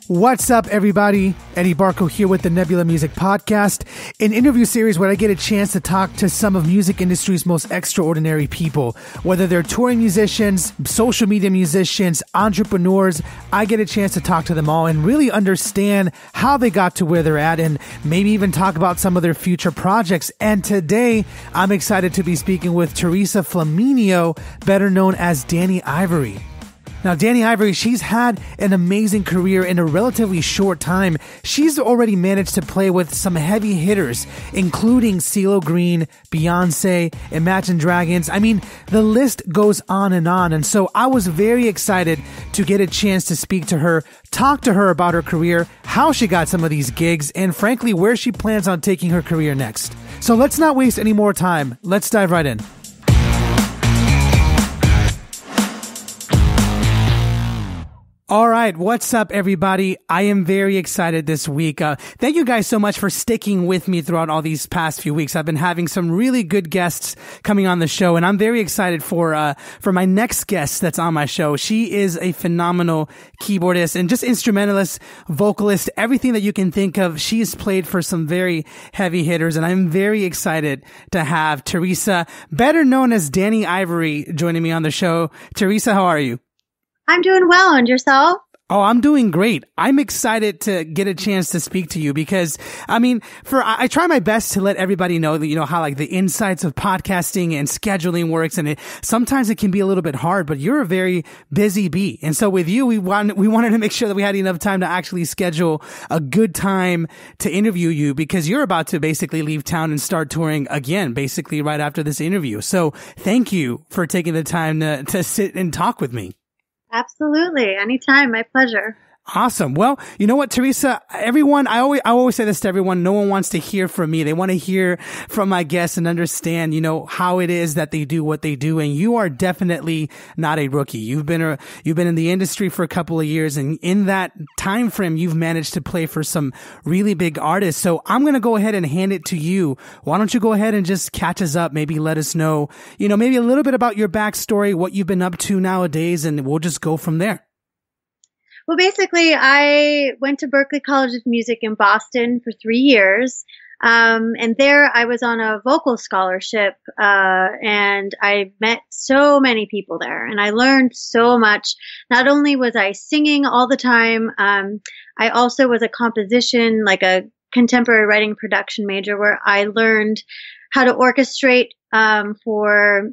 What's up, everybody? Eddie Barco here with the Nebula Music Podcast, an interview series where I get a chance to talk to some of music industry's most extraordinary people. Whether they're touring musicians, social media musicians, entrepreneurs, I get a chance to talk to them all and really understand how they got to where they're at and maybe even talk about some of their future projects. And today, I'm excited to be speaking with Teresa Flaminio, better known as DANiiVOry. Now, DANiiVOry, she's had an amazing career in a relatively short time. She's already managed to play with some heavy hitters, including CeeLo Green, Beyonce, Imagine Dragons. I mean, the list goes on. And so I was very excited to get a chance to speak to her, talk to her about her career, how she got some of these gigs, and frankly, where she plans on taking her career next. So let's not waste any more time. Let's dive right in. All right. What's up, everybody? I am very excited this week. Thank you guys so much for sticking with me throughout all these past few weeks. I've been having some really good guests coming on the show, and I'm very excited for my next guest that's on my show. She is a phenomenal keyboardist and just instrumentalist, vocalist, everything that you can think of. She has played for some very heavy hitters, and I'm very excited to have Teresa, better known as DANiiVOry, joining me on the show. Teresa, how are you? I'm doing well. And yourself? Oh, I'm doing great. I'm excited to get a chance to speak to you because, I mean, I try my best to let everybody know that, how like the insights of podcasting and scheduling works. And sometimes it can be a little bit hard, but you're a very busy bee. And so with you, we wanted to make sure that we had enough time to actually schedule a good time to interview you because you're about to basically leave town and start touring again, basically right after this interview. So thank you for taking the time to sit and talk with me. Absolutely. Anytime. My pleasure. Awesome. Well, you know what, Teresa, everyone, I always say this to everyone. No one wants to hear from me. They want to hear from my guests and understand, how it is that they do what they do. And you are definitely not a rookie. You've been in the industry for a couple of years. And in that time frame, you've managed to play for some really big artists. So I'm going to go ahead and hand it to you. Why don't you go ahead and just catch us up? Maybe let us know, maybe a little bit about your backstory, what you've been up to nowadays, and we'll just go from there. Well, basically, I went to Berklee College of Music in Boston for 3 years. And there I was on a vocal scholarship, and I met so many people there and I learned so much. Not only was I singing all the time, I also was a composition, like a contemporary writing production major where I learned how to orchestrate, for,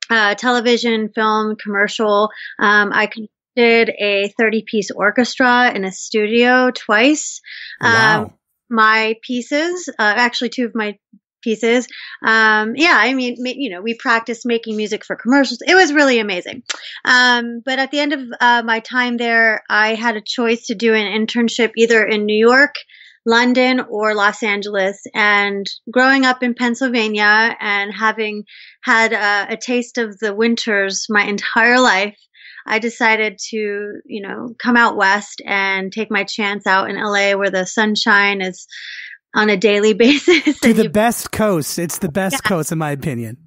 television, film, commercial. I did a 30-piece orchestra in a studio twice. Wow. My pieces, actually 2 of my pieces. We practiced making music for commercials. It was really amazing. But at the end of my time there, I had a choice to do an internship either in New York, London, or Los Angeles. And growing up in Pennsylvania and having had a taste of the winters my entire life, I decided to, come out west and take my chance out in LA where the sunshine is on a daily basis. To the best coast. It's the best coast, in my opinion.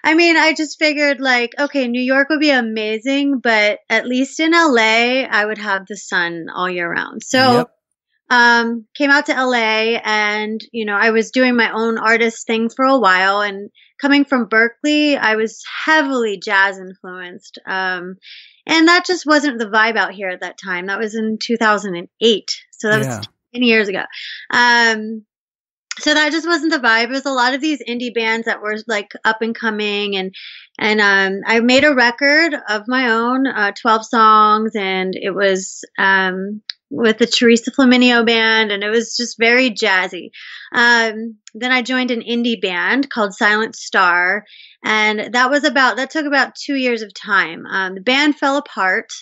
I mean, I just figured okay, New York would be amazing, but at least in LA, I would have the sun all year round. So, came out to LA and, I was doing my own artist thing for a while, and coming from Berklee, I was heavily jazz influenced. And that just wasn't the vibe out here at that time. That was in 2008. So that was 10 years ago. So that just wasn't the vibe. It was a lot of these indie bands that were like up and coming, and I made a record of my own, 12 songs, and it was, with the Teresa Flaminio band, and it was just very jazzy. Then I joined an indie band called Silent Star, and that took about 2 years of time. The band fell apart.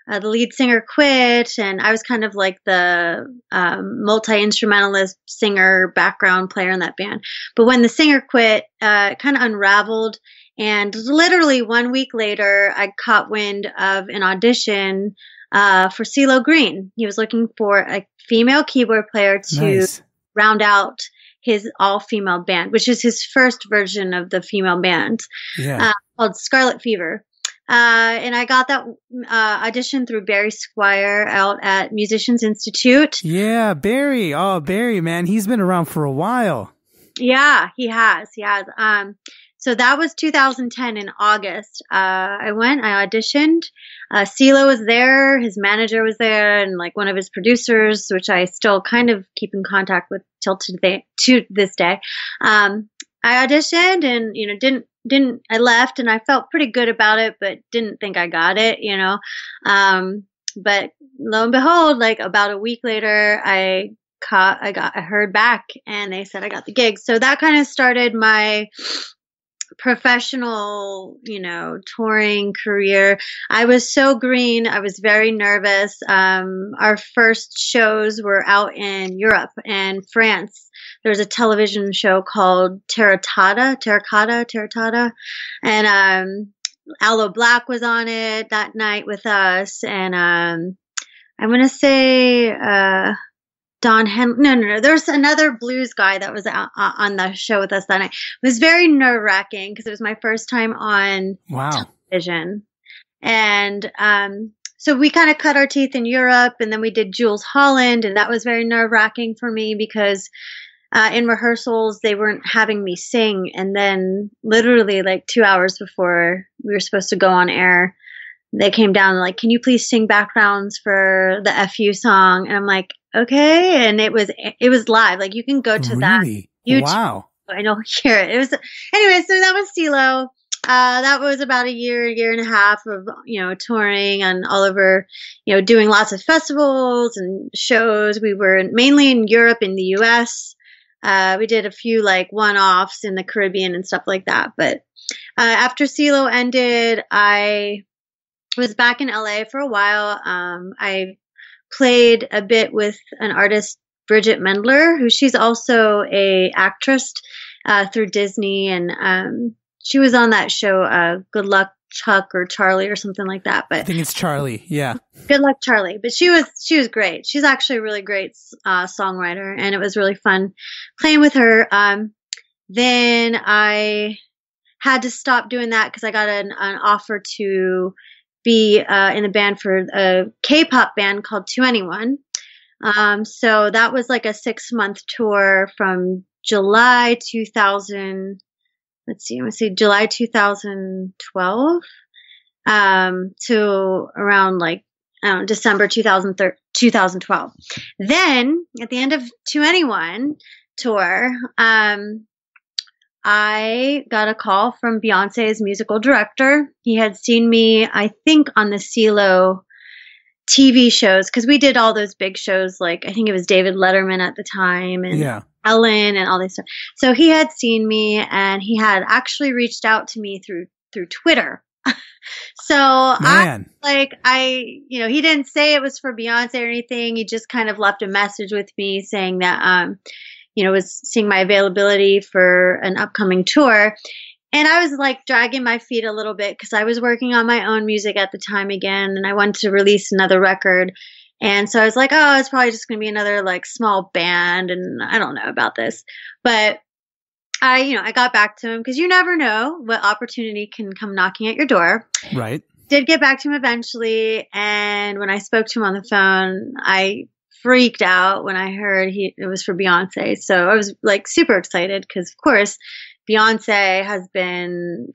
The lead singer quit, and I was kind of like the multi-instrumentalist singer background player in that band. But when the singer quit, it kind of unraveled. And literally 1 week later, I caught wind of an audition for CeeLo Green. He was looking for a female keyboard player to round out his all-female band, which is his first version of the female band, called Scarlet Fever. And I got that audition through Barry Squire out at Musicians Institute. Yeah, Barry. Oh, Barry, man. He's been around for a while. Yeah, he has. So that was 2010 in August. I went, I auditioned. CeeLo was there, his manager was there, and like one of his producers, which I still kind of keep in contact with till to this day. I auditioned and, I left and I felt pretty good about it, but didn't think I got it, but lo and behold, like about a week later, I heard back and they said I got the gig. So that kind of started my professional, touring career. I was so green. I was very nervous. Our first shows were out in Europe and France. There was a television show called Terracotta. And, Aloe Black was on it that night with us. And, I'm going to say, Don Henley. No. There's another blues guy that was on the show with us that night. It was very nerve wracking because it was my first time on television. And, so we kind of cut our teeth in Europe and then we did Jules Holland. And that was very nerve wracking for me because, in rehearsals, they weren't having me sing. And then literally like 2 hours before we were supposed to go on air, they came down and like, can you please sing backgrounds for the FU song? And I'm like, okay. And it was live. Like you can go to that YouTube. Wow. I know, hear it. It was, anyway, so that was CeeLo. That was about a year and a half of, touring and all over, doing lots of festivals and shows. We were mainly in Europe, in the US. We did a few like one-offs in the Caribbean and stuff like that. But, after CeeLo ended, I was back in LA for a while. I played a bit with an artist, Bridget Mendler, who she's also a actress through Disney, and she was on that show, Good Luck Chuck or Charlie or something like that. But I think it's Charlie. Yeah, Good Luck Charlie. But she was great. She's actually a really great songwriter, and it was really fun playing with her. Then I had to stop doing that because I got an offer to be in a band for a K-pop band called To Anyone. So that was like a 6-month tour from July 2000. Let's see, July 2012 to around like December 2012. Then at the end of To Anyone tour, I got a call from Beyonce's musical director. He had seen me, I think, on the CeeLo TV shows, because we did all those big shows, like I think it was David Letterman at the time and Ellen and all this stuff. So he had seen me and he had actually reached out to me through Twitter. So he didn't say it was for Beyonce or anything. He just kind of left a message with me saying that, was seeing my availability for an upcoming tour. And I was like dragging my feet a little bit because I was working on my own music at the time again, and I wanted to release another record. And so I was like, oh, it's probably just going to be another like small band, and I don't know about this. But I got back to him because you never know what opportunity can come knocking at your door. Right. Did get back to him eventually. And when I spoke to him on the phone, I freaked out when I heard it was for Beyonce. So I was like super excited because, of course, Beyonce has been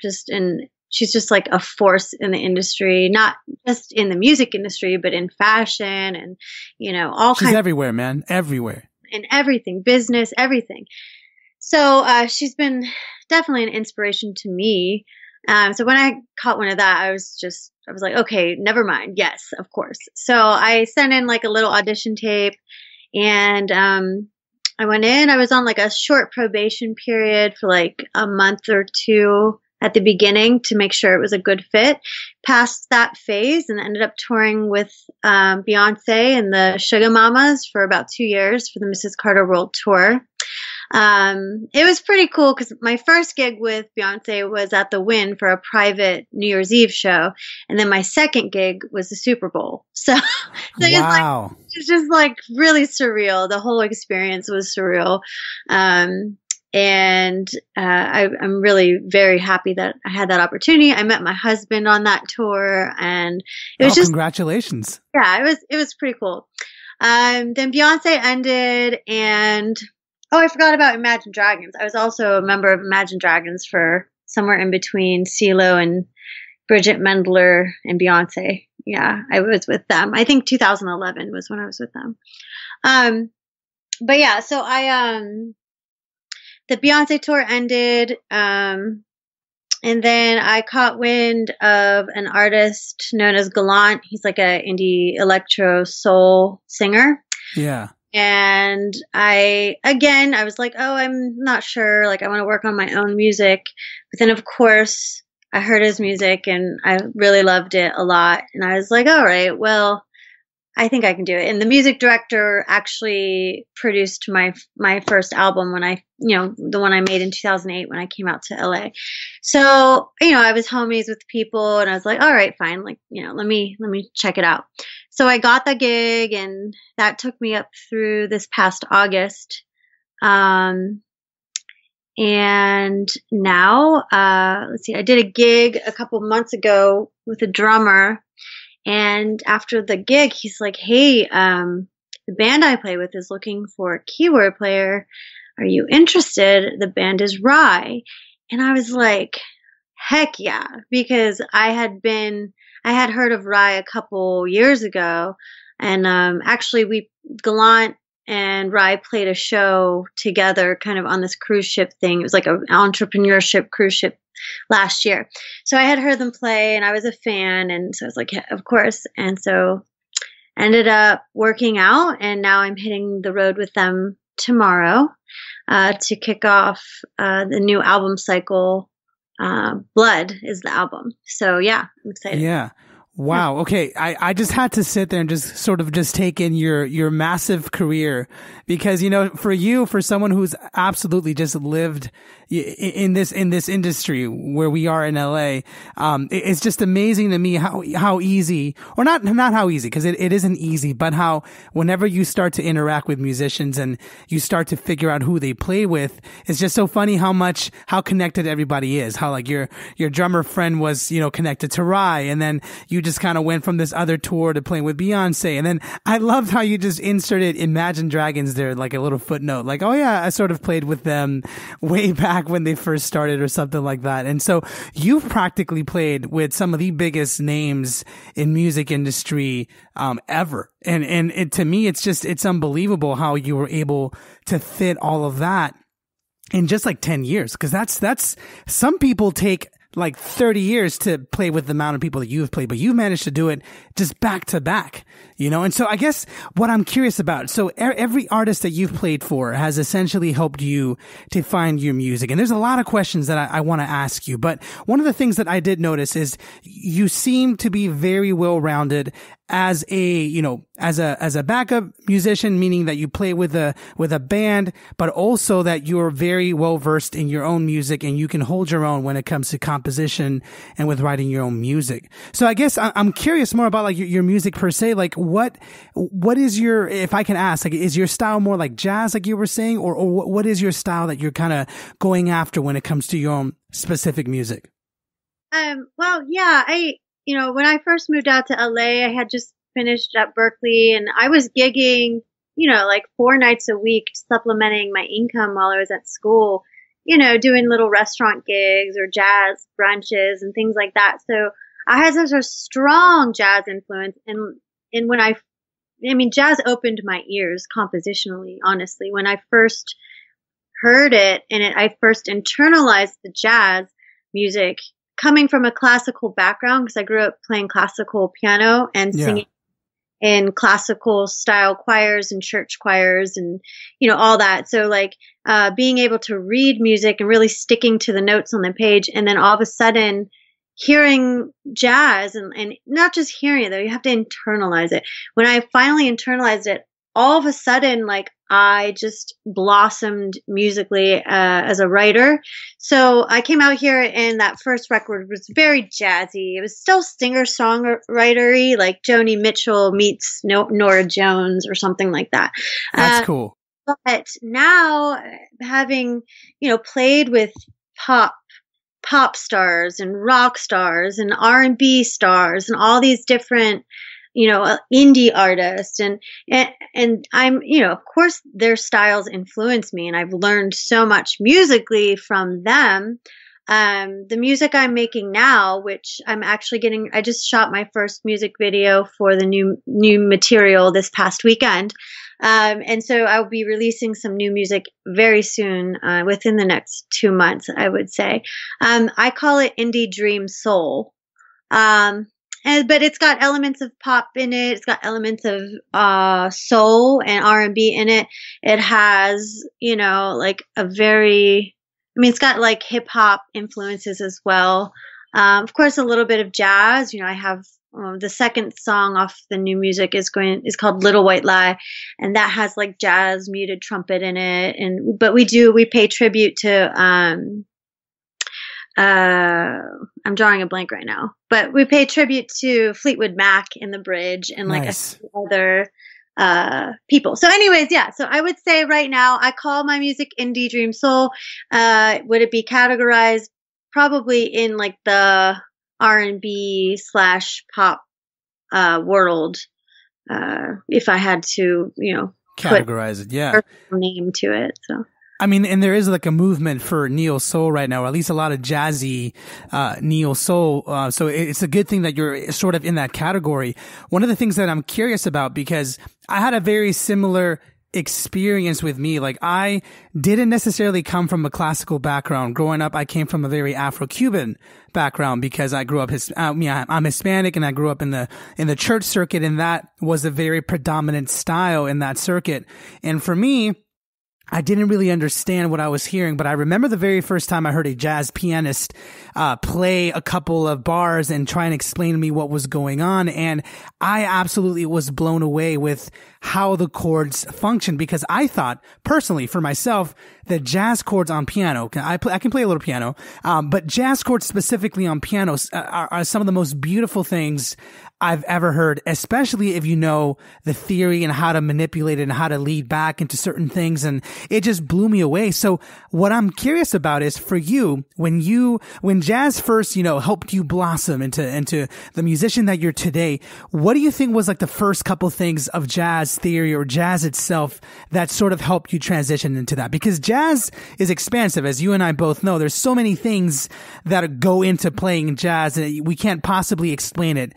she's just like a force in the industry, not just in the music industry, but in fashion and, she's everywhere, man. Everywhere. In everything, business, everything. So, she's been definitely an inspiration to me. So when I caught one of that, I was like, okay, never mind. Yes, of course. So I sent in like a little audition tape and, I went in, I was on like a short probation period for like a month or two at the beginning to make sure it was a good fit. Passed that phase and ended up touring with, Beyonce and the Sugar Mamas for about 2 years for the Mrs. Carter World Tour. It was pretty cool because my first gig with Beyonce was at the Wynn for a private New Year's Eve show. And then my second gig was the Super Bowl. So wow. It's just like really surreal. The whole experience was surreal. And I'm really very happy that I had that opportunity. I met my husband on that tour, and it was just congratulations. Yeah, it was pretty cool. Then Beyonce ended, and I forgot about Imagine Dragons. I was also a member of Imagine Dragons for somewhere in between CeeLo and Bridget Mendler and Beyonce. Yeah, I was with them. I think 2011 was when I was with them. But yeah, so the Beyonce tour ended, and then I caught wind of an artist known as Gallant. He's like a indie electro soul singer. Yeah. And I was like, I'm not sure. Like, I want to work on my own music. But then, of course, I heard his music and I really loved it a lot. And I was like, all right, well, I think I can do it. And the music director actually produced my first album when the one I made in 2008 when I came out to LA. So, I was homies with people and I was like, all right, fine. Like, let me check it out. So I got the gig, and that took me up through this past August. And now, let's see, I did a gig a couple months ago with a drummer. And after the gig, he's like, hey, the band I play with is looking for a keyboard player. Are you interested? The band is Rye. And I was like, heck yeah, because I had heard of Rye a couple years ago. And actually, Gallant and Rye played a show together kind of on this cruise ship thing. It was like an entrepreneurship cruise ship last year. So I had heard them play and I was a fan. And so I was like, yeah, of course. And so ended up working out, and now I'm hitting the road with them tomorrow to kick off the new album cycle. Blood is the album. So yeah, I'm excited. Yeah. Wow. Okay. I just had to sit there and just sort of just take in your massive career, because, for someone who's absolutely just lived in this industry where we are in LA, it's just amazing to me how easy, or not how easy, because it isn't easy, but how whenever you start to interact with musicians and you start to figure out who they play with, it's just so funny how connected everybody is. How like your drummer friend was, connected to Rye, and then you just kind of went from this other tour to playing with Beyonce. And then I loved how you just inserted Imagine Dragons there, like a little footnote, like, oh yeah, I sort of played with them way back when they first started or something like that. And so you've practically played with some of the biggest names in music industry, ever. And to me, it's unbelievable how you were able to fit all of that in just like 10 years. Cause that's some people take like 30 years to play with the amount of people that you've played, but you've managed to do it just back to back, And so I guess what I'm curious about, so every artist that you've played for has essentially helped you to find your music. And there's a lot of questions that I want to ask you, but one of the things that I did notice is you seem to be very well-rounded as a backup musician, meaning that you play with a band, but also that you're very well versed in your own music and you can hold your own when it comes to composition and with writing your own music. So I guess I'm curious more about like your music per se. Like what is your, if I can ask, like, is your style more like jazz, like you were saying, or what is your style that you're kind of going after when it comes to your own specific music? Well, yeah, when I first moved out to LA, I had just finished at Berkeley, and I was gigging, like 4 nights a week, supplementing my income while I was at school, doing little restaurant gigs or jazz brunches and things like that. So I had such a strong jazz influence. And when jazz opened my ears compositionally, honestly, when I first heard it and I first internalized the jazz music, coming from a classical background, because I grew up playing classical piano and singing in classical style choirs and church choirs and, all that. So like, being able to read music and really sticking to the notes on the page. And then all of a sudden hearing jazz and not just hearing it though, you have to internalize it. When I finally internalized it, all of a sudden, like, I just blossomed musically as a writer. So I came out here, and that first record was very jazzy. It was still singer-songwritery, like Joni Mitchell meets Nora Jones or something like that. That's cool. But now having, played with pop stars and rock stars and R&B stars and all these different, indie artists and I'm, of course their styles influence me and I've learned so much musically from them. The music I'm making now, which I just shot my first music video for the new material this past weekend. And so I'll be releasing some new music very soon, within the next 2 months, I would say. I call it indie dream soul. But it's got elements of pop in it. It's got elements of, soul and R&B in it. It has, it's got like hip hop influences as well. Of course, a little bit of jazz. I have the second song off the new music is called Little White Lie, and that has like jazz muted trumpet in it. But we pay tribute to I'm drawing a blank right now, but we pay tribute to Fleetwood Mac in the bridge and like Nice. a few other people. So anyways, yeah. So I would say right now I call my music indie dream soul. Would it be categorized probably in like the R&B / pop world, if I had to, Categorize it, yeah. put a name to it. So I mean, and there is like a movement for neo soul right now, or at least a lot of jazzy neo soul. So it's a good thing that you're sort of in that category. One of the things that I'm curious about, because I had a very similar experience with me. Like, I didn't necessarily come from a classical background. Growing up, I came from a very Afro-Cuban background because I grew up I'm Hispanic, and I grew up in the church circuit, and that was a very predominant style in that circuit. And for me, I didn't really understand what I was hearing, but I remember the very first time I heard a jazz pianist play a couple of bars and try and explain to me what was going on. And I absolutely was blown away with how the chords function, because I thought personally for myself that jazz chords on piano, I can play a little piano, but jazz chords specifically on pianos are some of the most beautiful things I've ever heard, especially if you know the theory and how to manipulate it and how to lead back into certain things. And it just blew me away. So what I'm curious about is, for you, when jazz first, helped you blossom into the musician that you're today, what do you think was like the first couple things of jazz theory or jazz itself that sort of helped you transition into that? Because jazz is expansive, as you and I both know. There's so many things that go into playing jazz that we can't possibly explain it,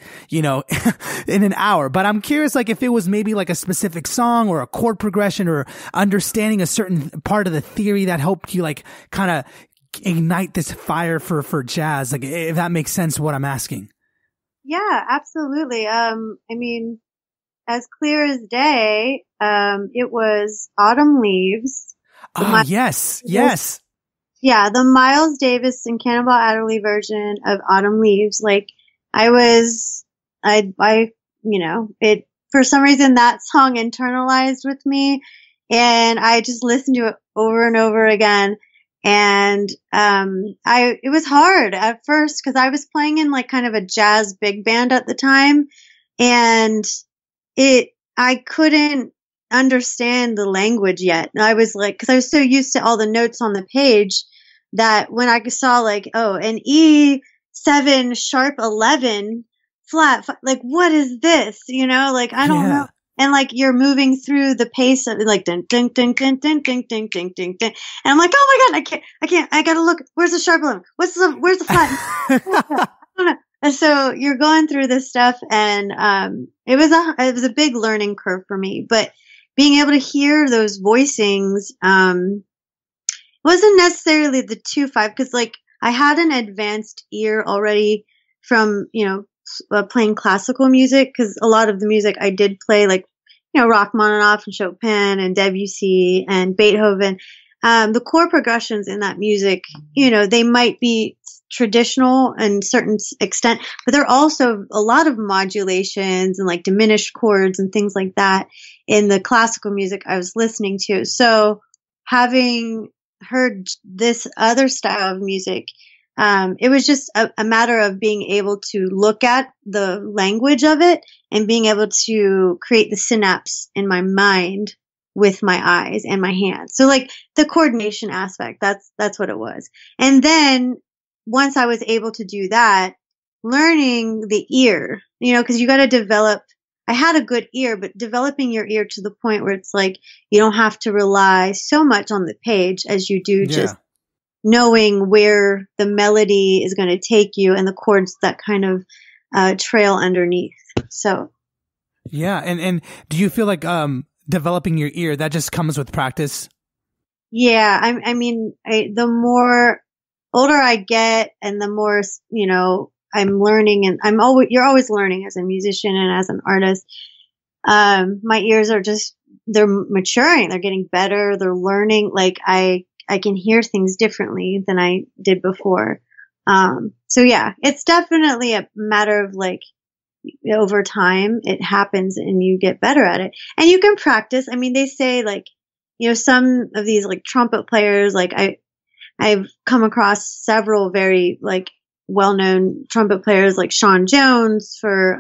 in an hour. But I'm curious, like, if it was maybe like a specific song or a chord progression or understanding a certain part of the theory that helped you like kind of ignite this fire for jazz, like, if that makes sense what I'm asking. yeah, absolutely. As clear as day, it was Autumn Leaves. Yes. Yeah, the Miles Davis and Cannonball Adderley version of Autumn Leaves. Like, it, for some reason that song internalized with me, and I just listened to it over and over again. And, it was hard at first because I was playing in like kind of a jazz big band at the time, and I couldn't understand the language yet. I was like, cause I was so used to all the notes on the page that when I saw like, an E7 sharp 11 flat, like, what is this? Like, I don't know. And like, you're moving through the pace of like, ding, ding, ding, ding, ding, ding, ding, ding, ding, ding. And I'm like, oh my God, I gotta look. Where's the sharp 11? Where's the flat? I don't know. And so you're going through this stuff, and it was a big learning curve for me. But being able to hear those voicings wasn't necessarily the 2/5, because like I had an advanced ear already from playing classical music, because a lot of the music I did play, like Rachmaninoff and Chopin and Debussy and Beethoven. The chord progressions in that music, they might be traditional in certain extent, but there are also a lot of modulations and like diminished chords and things like that in the classical music I was listening to. So having heard this other style of music, it was just a matter of being able to look at the language of it and being able to create the synapse in my mind with my eyes and my hands. So like the coordination aspect, that's what it was. And then once I was able to do that, learning the ear, cause you got to develop, I had a good ear, but developing your ear to the point where it's like, you don't have to rely so much on the page as you do just knowing where the melody is going to take you and the chords that kind of trail underneath. So. Yeah. And do you feel like, developing your ear, that just comes with practice? Yeah. I mean, the more older I get and the more, I'm learning, and you're always learning as a musician and as an artist. My ears are they're maturing. They're getting better. They're learning. Like I can hear things differently than I did before. So yeah, it's definitely a matter of like, over time it happens and you get better at it, and you can practice. I mean, they say like, some of these like trumpet players, like I've come across several very like well-known trumpet players like Sean Jones for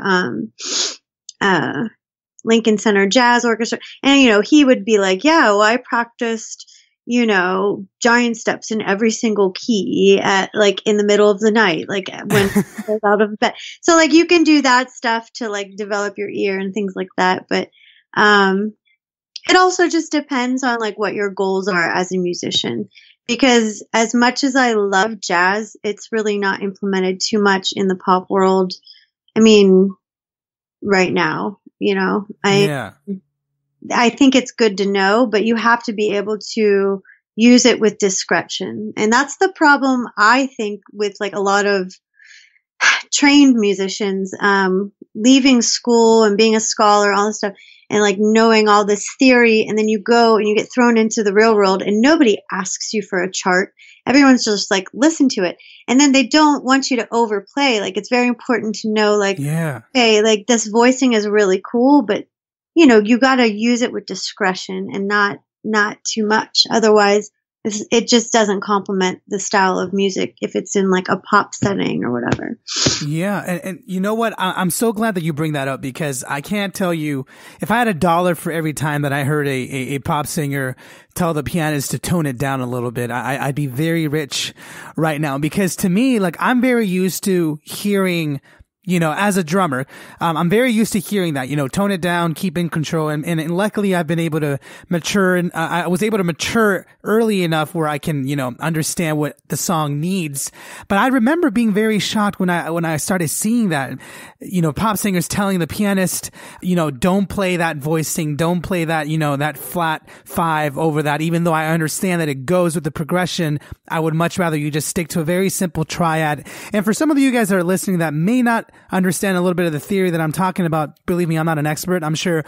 Lincoln Center Jazz Orchestra, and he would be like, yeah, well, I practiced giant steps in every single key at like in the middle of the night, like when I was out of bed. So like you can do that stuff to like develop your ear and things like that. But it also just depends on like what your goals are as a musician, because as much as I love jazz, it's really not implemented too much in the pop world. I mean, right now, I think it's good to know, but you have to be able to use it with discretion. And that's the problem, I think, with like a lot of trained musicians, leaving school and being a scholar, all this stuff, and like knowing all this theory. And then you go and you get thrown into the real world and nobody asks you for a chart. Everyone's just like, listen to it. And then they don't want you to overplay. Like, it's very important to know, like, hey, like this voicing is really cool, but you got to use it with discretion and not too much. Otherwise, it just doesn't complement the style of music if it's in like a pop setting or whatever. Yeah. And you know what? I'm so glad that you bring that up, because I can't tell you, if I had $1 for every time that I heard a pop singer tell the pianist to tone it down a little bit, I'd be very rich right now. Because to me, like, I'm very used to hearing, as a drummer, I'm very used to hearing that, tone it down, keep in control. And luckily I've been able to mature, and I was able to mature early enough where I can, understand what the song needs. But I remember being very shocked when I started seeing that, pop singers telling the pianist, don't play that voicing, don't play that, that flat 5 over that. Even though I understand that it goes with the progression, I would much rather you just stick to a very simple triad. And for some of you guys that are listening that may not understand a little bit of the theory that I'm talking about, believe me, I'm not an expert. I'm sure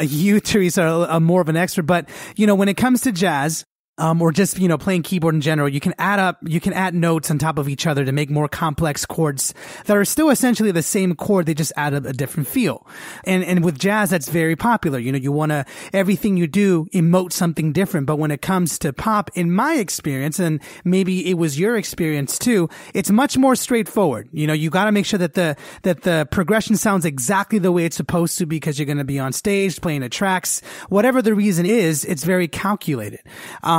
you, Teresa, are more of an expert. But, when it comes to jazz, or just, playing keyboard in general, you can add notes on top of each other to make more complex chords that are still essentially the same chord. They just add a different feel. And with jazz, that's very popular. You want to, everything you do, emote something different. But when it comes to pop, in my experience, and maybe it was your experience too, it's much more straightforward. You got to make sure that the progression sounds exactly the way it's supposed to, because you're going to be on stage playing the tracks. Whatever the reason is, it's very calculated.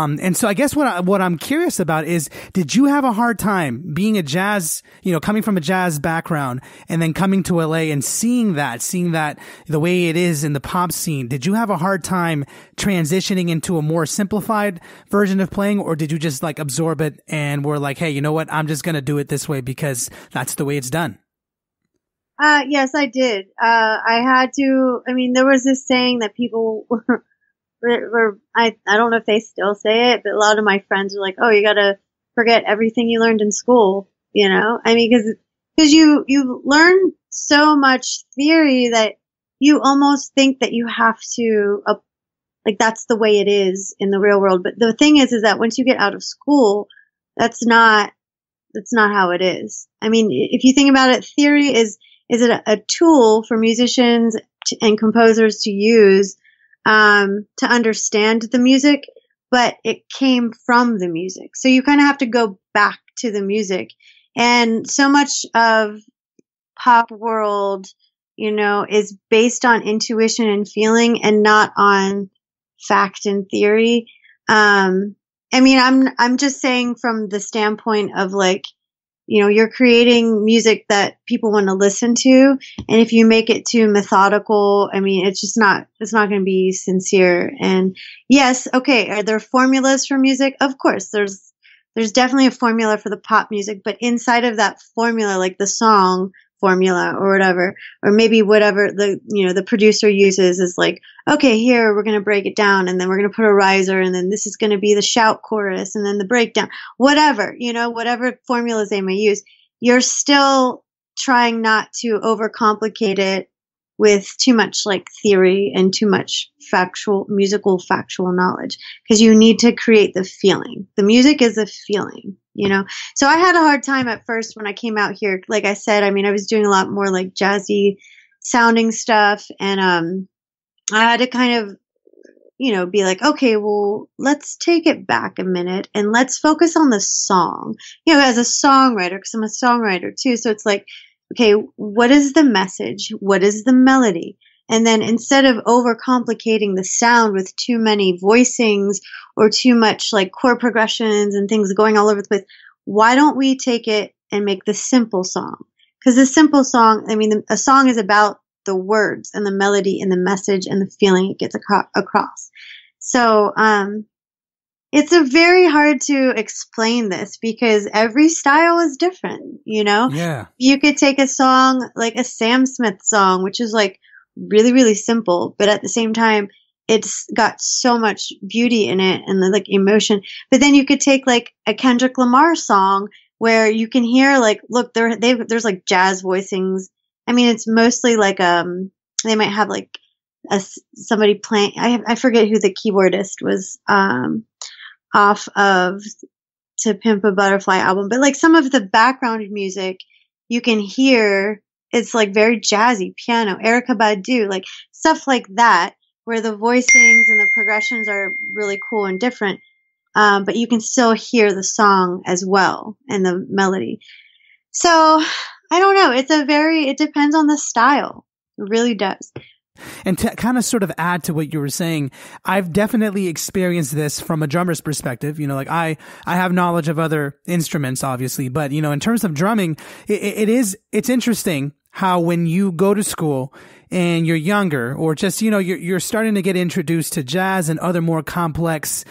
And so I guess what I'm curious about is, did you have a hard time being a jazz, coming from a jazz background and then coming to LA and seeing that the way it is in the pop scene? Did you have a hard time transitioning into a more simplified version of playing, or did you just like absorb it and were like, hey, you know what? I'm just going to do it this way because that's the way it's done. Yes, I did. I had to, there was this saying that people I don't know if they still say it, but a lot of my friends are like, oh, you gotta forget everything you learned in school, because you learn so much theory that you almost think that you have to, like, that's the way it is in the real world. But the thing is that once you get out of school, that's not how it is. If you think about it, theory is it a tool for musicians and composers to use to understand the music, but it came from the music. So you kind of have to go back to the music. And so much of pop world, is based on intuition and feeling and not on fact and theory. I mean, I'm just saying from the standpoint of like, you know, you're creating music that people want to listen to. And if you make it too methodical, I mean, it's not going to be sincere. And yes, okay, are there formulas for music? Of course, there's definitely a formula for the pop music, but inside of that formula, like the song formula or whatever, or maybe whatever the producer uses is like, okay, here we're going to break it down, and then we're going to put a riser, and then this is going to be the shout chorus, and then the breakdown, whatever, whatever formulas they may use. You're still trying not to overcomplicate it with too much like theory and too much musical factual knowledge, because you need to create the feeling. The music is a feeling, So I had a hard time at first when I came out here. Like I said, I mean, I was doing a lot more like jazzy sounding stuff, and I had to kind of, be like, okay, well, let's take it back a minute and let's focus on the song, as a songwriter, because I'm a songwriter too. So it's like, okay, what is the message? What is the melody? And then instead of overcomplicating the sound with too many voicings or too much like chord progressions and things going all over the place, why don't we take it and make the simple song? Because the simple song, I mean, a song is about the words and the melody and the message and the feeling it gets across. So, it's a very hard to explain this because every style is different, Yeah. You could take a song like a Sam Smith song, which is like really, really simple, but at the same time, it's got so much beauty in it and the like emotion. But then you could take like a Kendrick Lamar song where you can hear like, look, there's like jazz voicings. I mean, it's mostly like, they might have like somebody playing, I forget who the keyboardist was, off of To Pimp a Butterfly album, but like some of the background music you can hear, it's like very jazzy piano, Erykah Badu, like stuff like that, where the voicings and the progressions are really cool and different. But you can still hear the song as well and the melody. So I don't know. It depends on the style. It really does. And to kind of sort of add to what you were saying, I've definitely experienced this from a drummer's perspective. Like I have knowledge of other instruments, obviously, but in terms of drumming, it's interesting how when you go to school and you're younger, or just, you're starting to get introduced to jazz and other more complex,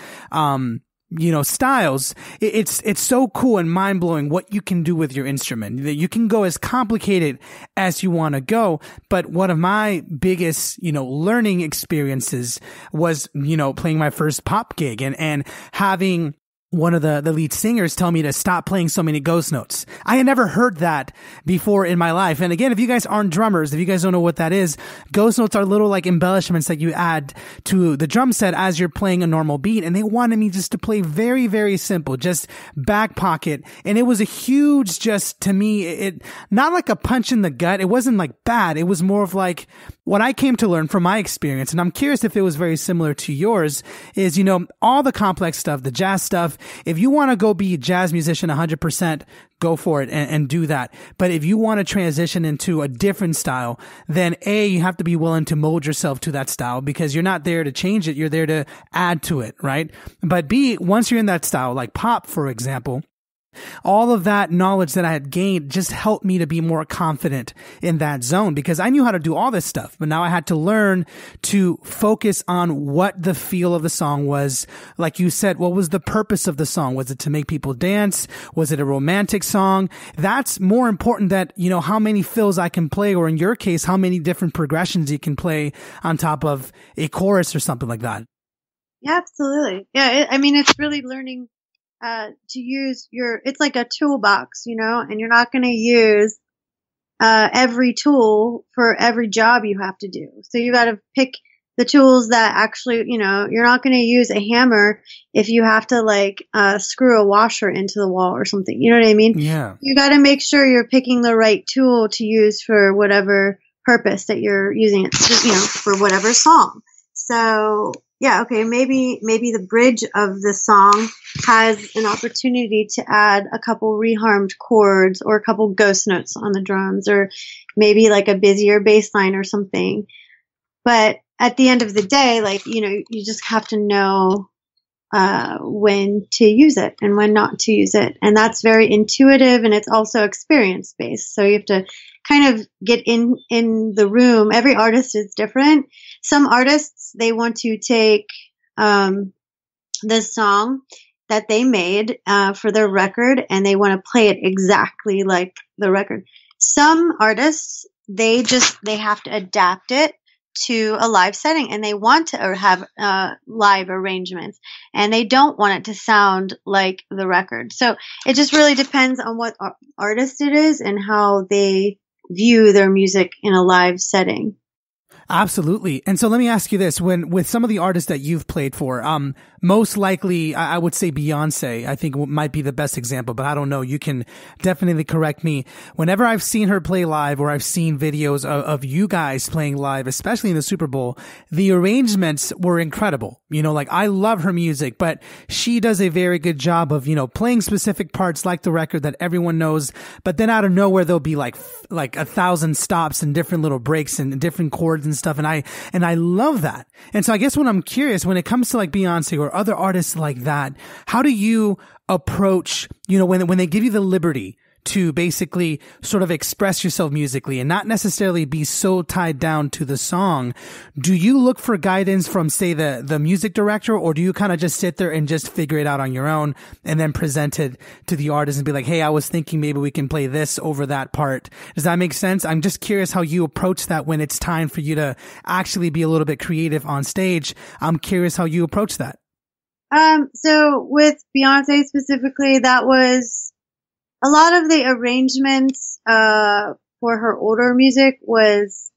styles, it's so cool and mind blowing what you can do with your instrument. You can go as complicated as you want to go. But one of my biggest, learning experiences was, playing my first pop gig and having one of the lead singers tell me to stop playing so many ghost notes. I had never heard that before in my life. And again, if you guys aren't drummers, if you guys don't know what that is, ghost notes are little like embellishments that you add to the drum set as you're playing a normal beat. And they wanted me just to play very, very simple, just back pocket. And it was a huge, just to me, it not like a punch in the gut. It wasn't like bad. It was more of like what I came to learn from my experience. And I'm curious if it was very similar to yours is, all the complex stuff, the jazz stuff. If you want to go be a jazz musician 100%, go for it and do that. But if you want to transition into a different style, then A, you have to be willing to mold yourself to that style because you're not there to change it. You're there to add to it, right? But B, once you're in that style, like pop, for example, all of that knowledge that I had gained just helped me to be more confident in that zone because I knew how to do all this stuff. But now I had to learn to focus on what the feel of the song was. Like you said, what was the purpose of the song? Was it to make people dance? Was it a romantic song? That's more important than, how many fills I can play, or in your case, how many different progressions you can play on top of a chorus or something like that. Yeah, absolutely. Yeah. It's really learning to use it's like a toolbox, and you're not going to use, every tool for every job you have to do. So you got to pick the tools that actually, you're not going to use a hammer if you have to like, screw a washer into the wall or something. You know what I mean? Yeah. You got to make sure you're picking the right tool to use for whatever purpose that you're using it, for whatever song. So yeah, okay, maybe the bridge of the song has an opportunity to add a couple reharmed chords or a couple ghost notes on the drums, or maybe like a busier bass line or something. But at the end of the day, like, you just have to know when to use it and when not to use it. And that's very intuitive, and it's also experience based. So you have to kind of get in the room. Every artist is different. Some artists, they want to take the song that they made for their record, and they want to play it exactly like the record. Some artists, they have to adapt it to a live setting, and they want to have live arrangements, and they don't want it to sound like the record. So it just really depends on what artist it is and how they view their music in a live setting. Absolutely. And so let me ask you this, with some of the artists that you've played for, most likely, I would say Beyonce, I think might be the best example, but I don't know. You can definitely correct me. Whenever I've seen her play live, or I've seen videos of you guys playing live, especially in the Super Bowl, the arrangements were incredible. Like, I love her music, but she does a very good job of, playing specific parts like the record that everyone knows, but then out of nowhere, there'll be like 1,000 stops and different little breaks and different chords and stuff. And I love that. And so I guess when I'm curious, when it comes to like Beyonce or other artists like that, how do you approach, when they give you the liberty to basically sort of express yourself musically and not necessarily be so tied down to the song? Do you look for guidance from, say, the music director, or do you kind of just sit there and just figure it out on your own and then present it to the artist and be like, hey, I was thinking maybe we can play this over that part? Does that make sense? I'm just curious how you approach that when it's time for you to actually be a little bit creative on stage. I'm curious how you approach that. So with Beyonce specifically, that was a lot of the arrangements for her older music was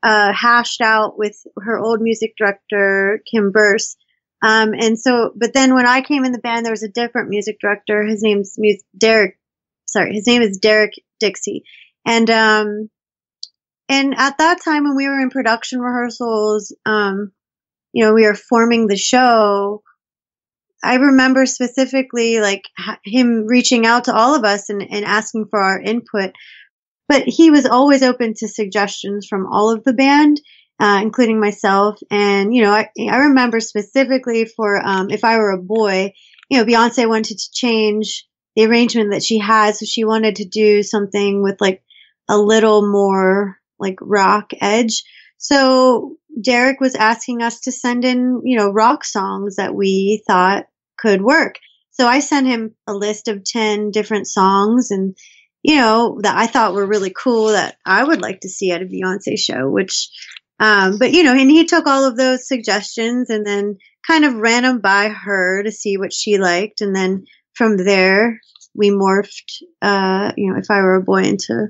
hashed out with her old music director, Kim Burse. But then when I came in the band, there was a different music director. His name is Derek Dixie. And at that time when we were in production rehearsals, we were forming the show. I remember specifically like him reaching out to all of us and asking for our input, but he was always open to suggestions from all of the band, including myself. And, I remember specifically for, If I Were a Boy, Beyonce wanted to change the arrangement that she had. So she wanted to do something with like a little more like rock edge. So Derek was asking us to send in, rock songs that we thought could work. So I sent him a list of 10 different songs and, that I thought were really cool that I would like to see at a Beyonce show, and he took all of those suggestions and then kind of ran them by her to see what she liked. And then from there, we morphed, If I Were a Boy into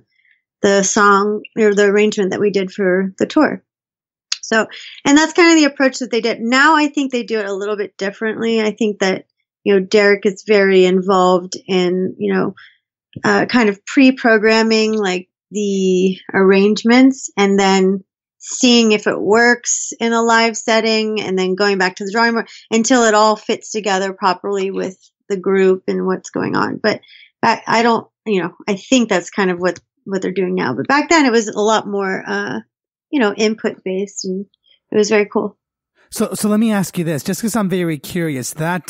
the song or the arrangement that we did for the tour. So, and that's kind of the approach that they did. Now I think they do it a little bit differently. I think that, Derek is very involved in, kind of pre-programming like the arrangements and then seeing if it works in a live setting and then going back to the drawing board until it all fits together properly with the group and what's going on. But I don't, I think that's kind of what they're doing now. But back then it was a lot more, input based, and it was very cool. So let me ask you this, just because I'm very curious, that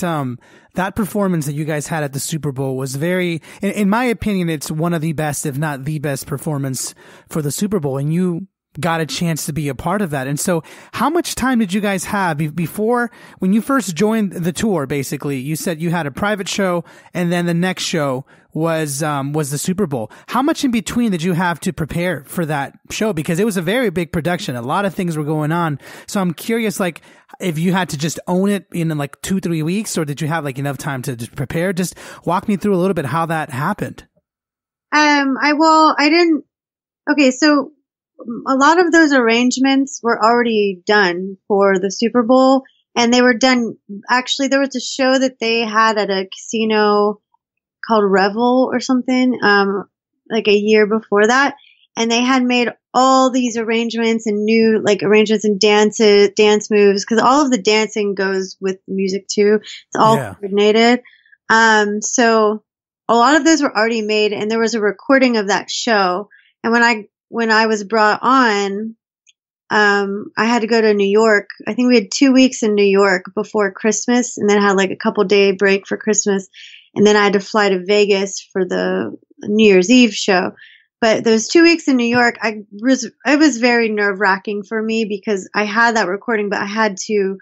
performance that you guys had at the Super Bowl was very, in my opinion, it's one of the best, if not the best performance for the Super Bowl. And you got a chance to be a part of that. And so how much time did you guys have before, when you first joined the tour? Basically, you said you had a private show and then the next show was the Super Bowl. How much in between did you have to prepare for that show? Because it was a very big production. A lot of things were going on. So I'm curious, like, if you had to just own it in like 2-3 weeks, or did you have like enough time to just prepare? Just walk me through a little bit how that happened. I didn't. Okay. So a lot of those arrangements were already done for the Super Bowl, and they were done. Actually, there was a show that they had at a casino called Revel or something, like a year before that. And they had made all these arrangements and new like arrangements and dance moves, because all of the dancing goes with music too. It's all coordinated. So a lot of those were already made, and there was a recording of that show. And when I was brought on, I had to go to New York. I think we had 2 weeks in New York before Christmas, and then had like a couple-day break for Christmas. And then I had to fly to Vegas for the New Year's Eve show. But those 2 weeks in New York, it was very nerve-wracking for me because I had that recording, but I had to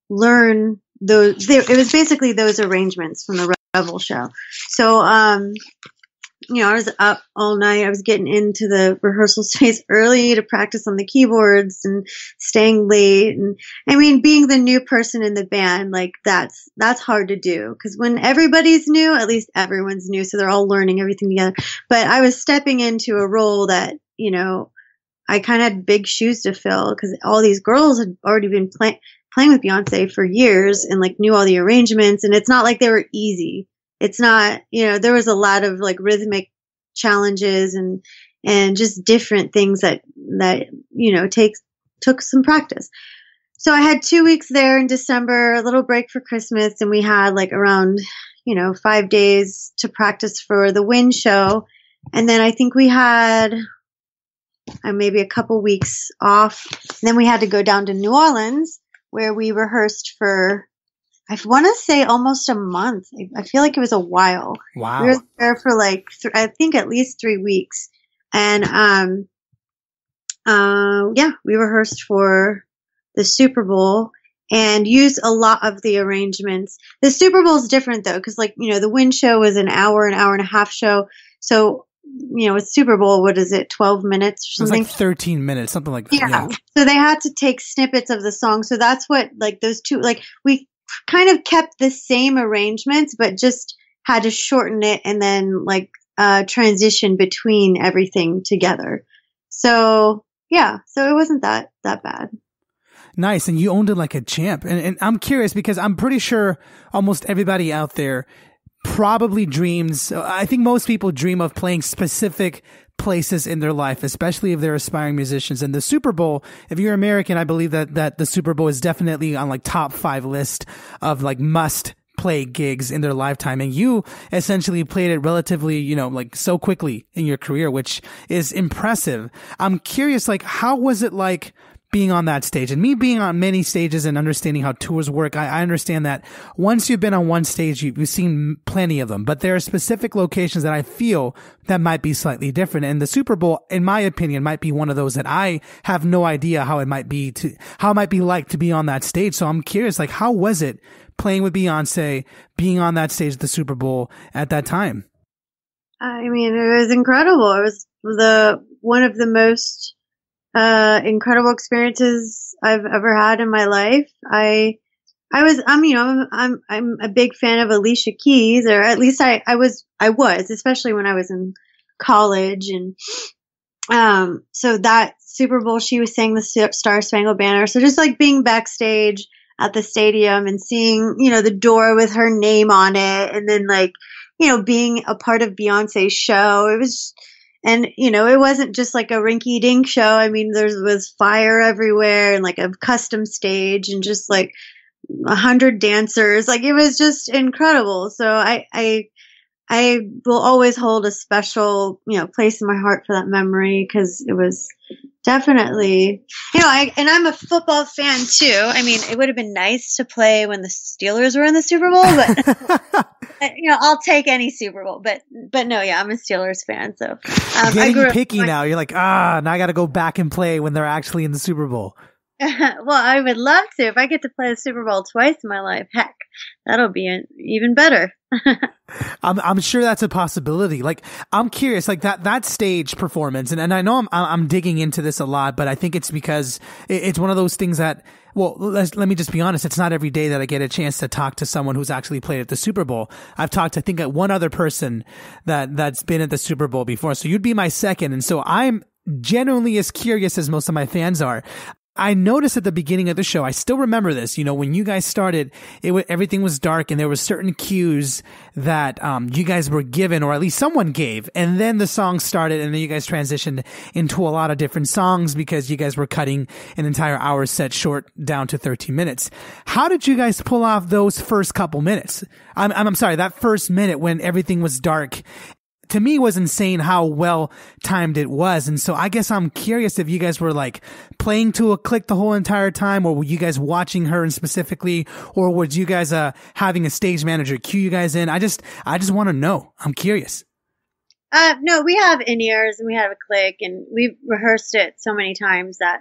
learn those. It was basically those arrangements from the Rebel show. So, I was up all night. I was getting into the rehearsal space early to practice on the keyboards and staying late. And I mean, being the new person in the band, like that's hard to do because when everybody's new, at least everyone's new. So they're all learning everything together. But I was stepping into a role that, I kind of had big shoes to fill because all these girls had already been playing with Beyonce for years and like knew all the arrangements. And it's not like they were easy. It's not, there was a lot of like rhythmic challenges and just different things that took some practice. So I had 2 weeks there in December, a little break for Christmas, and we had like around, 5 days to practice for the Win show. And then I think we had maybe a couple weeks off. And then we had to go down to New Orleans where we rehearsed for, I want to say almost a month. I feel like it was a while. Wow. We were there for like, I think at least 3 weeks. And, we rehearsed for the Super Bowl and used a lot of the arrangements. The Super Bowl is different though, because the Win show was an hour and a half show. So, with Super Bowl, what is it, 12 minutes or something? It was like 13 minutes, something like that. Yeah. So they had to take snippets of the song. So that's what, like those two, like we kind of kept the same arrangements, but just had to shorten it and then transition between everything together. So so it wasn't that bad. Nice. And you owned it like a champ. And I'm curious because I'm pretty sure almost everybody out there probably dreams. I think most people dream of playing specific places in their life, especially if they're aspiring musicians. And the Super Bowl, if you're American, I believe that the Super Bowl is definitely on like top 5 list of like must play gigs in their lifetime. And you essentially played it relatively, so quickly in your career, which is impressive. I'm curious, how was it like being on that stage? And me being on many stages and understanding how tours work, I understand that once you've been on one stage, you've seen plenty of them, but there are specific locations that I feel that might be slightly different. And the Super Bowl, in my opinion, might be one of those that I have no idea how it might be like to be on that stage. So I'm curious, how was it playing with Beyonce, being on that stage at the Super Bowl at that time? I mean, it was incredible. It was one of the most incredible experiences I've ever had in my life. I'm a big fan of Alicia Keys, or at least I was, especially when I was in college. And, so that Super Bowl, she was saying the Star Spangled Banner. So just like being backstage at the stadium and seeing, the door with her name on it. And then being a part of Beyonce's show, it was, and, it wasn't just like a rinky dink show. I mean, there was fire everywhere and like a custom stage and just like 100 dancers. Like it was just incredible. So I will always hold a special, place in my heart for that memory because it was definitely, and I'm a football fan too. I mean, it would have been nice to play when the Steelers were in the Super Bowl, but I'll take any Super Bowl. But no, yeah, I'm a Steelers fan. So getting picky now. You're like, now I got to go back and play when they're actually in the Super Bowl. Well, I would love to. If I get to play the Super Bowl twice in my life, heck, that'll be even better. I'm sure that's a possibility. I'm curious, that stage performance, and I know I'm digging into this a lot, but I think it's because it's one of those things that, well, let me just be honest. It's not every day that I get a chance to talk to someone who's actually played at the Super Bowl. I've talked, I think, at one other person that's been at the Super Bowl before. So you'd be my second. And so I'm genuinely as curious as most of my fans are. I noticed at the beginning of the show, I still remember this, when you guys started, everything was dark and there were certain cues that, you guys were given, or at least someone gave. And then the song started and then you guys transitioned into a lot of different songs because you guys were cutting an entire hour set short down to 13 minutes. How did you guys pull off those first couple minutes? I'm sorry, that first minute when everything was dark to me was insane how well timed it was. And so I guess I'm curious if you guys were like playing to a click the whole entire time, or were you guys watching her and specifically, or was you guys having a stage manager cue you guys in? I just want to know. I'm curious. No, we have in-ears and we have a click, and we've rehearsed it so many times that,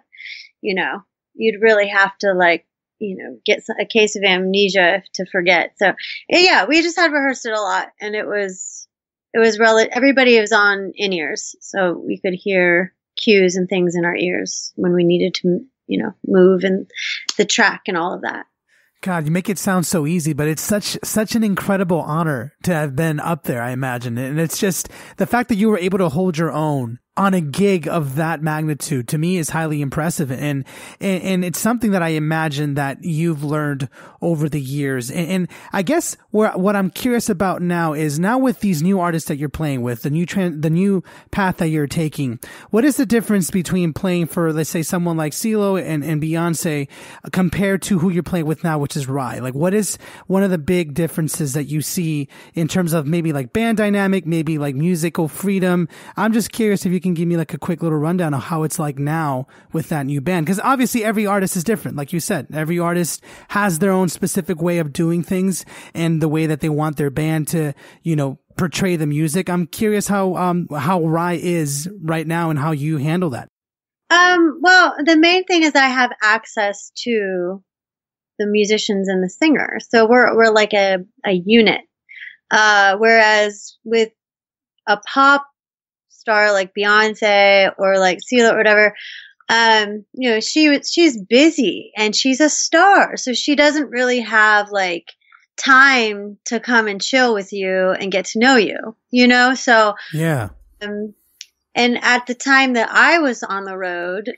you know, you'd really have to like, you know, get a case of amnesia to forget. So yeah, we just had rehearsed it a lot, and it was everybody was on in-ears, so we could hear cues and things in our ears when we needed to, you know, move and the track and all of that. God, you make it sound so easy, but it's such an incredible honor to have been up there, I imagine. And it's just the fact that you were able to hold your own on a gig of that magnitude, to me, is highly impressive. And it's something that I imagine that you've learned over the years. And I guess what I'm curious about now is, now with these new artists that you're playing with, the new path that you're taking, what is the difference between playing for, let's say, someone like CeeLo and Beyonce compared to who you're playing with now, which is Rye? Like, what is one of the big differences that you see in terms of maybe like band dynamic, maybe like musical freedom? I'm just curious if you can give me like a quick little rundown of how it's like now with that new band. Because obviously every artist is different. Like you said, every artist has their own specific way of doing things and the way that they want their band to, you know, portray the music. I'm curious how Rye is right now and how you handle that. Well, the main thing is I have access to the musicians and the singer. So we're like a unit. Whereas with a pop star like Beyonce or like CeeLo or whatever, you know, she's busy and she's a star, so she doesn't really have like time to come and chill with you and get to know you, you know? So yeah. And at the time that I was on the road,